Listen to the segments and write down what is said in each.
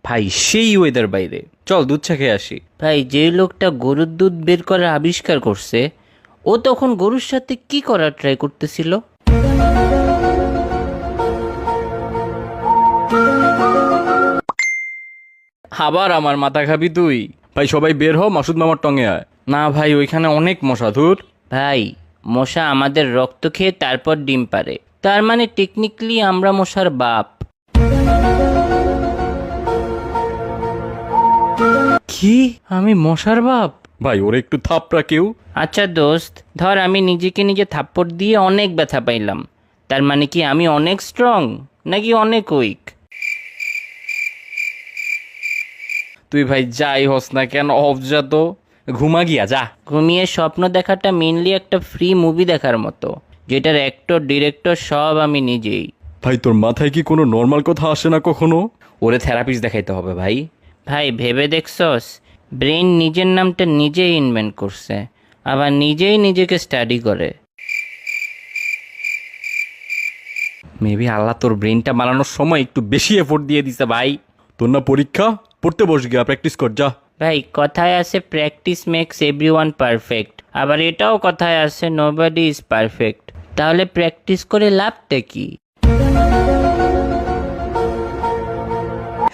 ভাই সেই ওয়েদার বাইরে, চল দুধ চা খেয়ে আসি। ভাই যে লোকটা গরুর দুধ বের করার আবিষ্কার করছে, ও তখন গরুর সাথে কি করার ট্রাই করতেছিল? আবার আমার মাথা খাবি তুই? ভাই সবাই বের হ, মাসুদ মামার টঙে আয়। না ভাই, ওইখানে অনেক মশা, ধুর। ভাই মশা আমাদের রক্ত খেয়ে তারপর ডিম পারে, তার মানে টেকনিক্যালি আমরা মশার বাপ। কি? আমি মশার বাপ? ভাই ওরে একটু থাপড়া কেউ। আচ্ছা দোস্ত, ধর আমি নিজেকে নিজে থাপ্পড় দিয়ে অনেক ব্যথা পাইলাম, তার মানে কি আমি অনেক স্ট্রং নাকি অনেক উইক? তুই ভাই যাই হস না কেন, অফ যা তো, ঘুমা গিয়া যা। ঘুমিয়ে স্বপ্ন দেখাটা মেনলি একটা ফ্রি মুভি দেখার মতো, যেটার অ্যাক্টর ডিরেক্টর সব আমি নিজেই। ভাই তোর মাথায় কি কোনো নর্মাল কথা আসে না কখনো? ওরে থেরাপিস্ট দেখাইতে হবে ভাই। ভাই ভেবে দেখছস, ব্রেন নিজের নামটা নিজেই ইনভেন্ট করছে, আবার নিজেই নিজেকে স্টাডি করে। মেবি আল্লাহ তোর ব্রেনটা বানানোর সময় একটু বেশি এফোর্ট দিয়ে দিছে ভাই। তোর না পরীক্ষা, পড়তে বস গিয়া, প্র্যাকটিস কর যা। ভাই কথায় আছে প্র্যাকটিস মেক্স এভরিওয়ান পারফেক্ট, আবার এটাও কথায় আছে নোবডি ইজ পারফেক্ট। তাহলে প্র্যাকটিস করে লাভটা কি?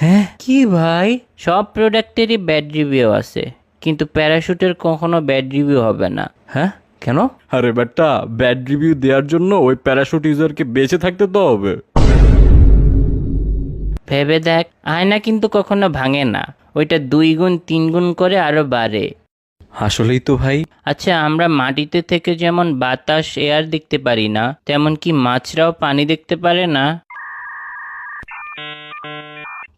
হ্যাঁ কি ভাই, সব প্রোডাক্টেরই ব্যাড রিভিউ আছে, কিন্তু প্যারাশুটের কখনো ব্যাড রিভিউ হবে না। হ্যাঁ, কেন? আরে বেটা, ব্যাড রিভিউ দেওয়ার জন্য ওই প্যারাশুট ইউজারকে বেঁচে থাকতে তো হবে। ভেবে দেখ, আয়না কিন্তু কখনো ভাঙে না, ওইটা 2 গুণ 3 গুণ করে আরো বাড়ে। আসলেই তো ভাই। আচ্ছা, আমরা মাটিতে থেকে যেমন বাতাস এয়ার দেখতে পারি না, তেমন কি মাছরাও পানি দেখতে পারে না?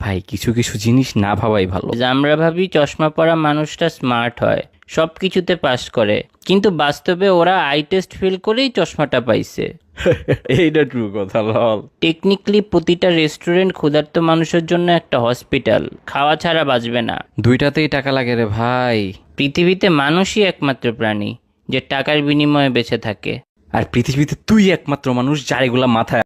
ভাই কিছু কিছু জিনিস না ভাবাই ভালো। আমরা ভাবি চশমা পরা মানুষটা স্মার্ট হয়, সব কিছুতে পাস করে, কিন্তু বাস্তবে ওরা আই টেস্ট ফেল করেই চশমাটা পাইছে। এইটা ট্রু কথা লল। টেকনিক্যালি প্রতিটা রেস্টুরেন্ট ক্ষুধার্ত মানুষের জন্য একটা হসপিটাল, খাওয়া ছাড়া বাঁচবে না। দুইটাতেই টাকা লাগে রে ভাই। পৃথিবীতে মানুষই একমাত্র প্রাণী যে টাকার বিনিময়ে বেঁচে থাকে। আর পৃথিবীতে তুই একমাত্র মানুষ যার এগুলা মাথায়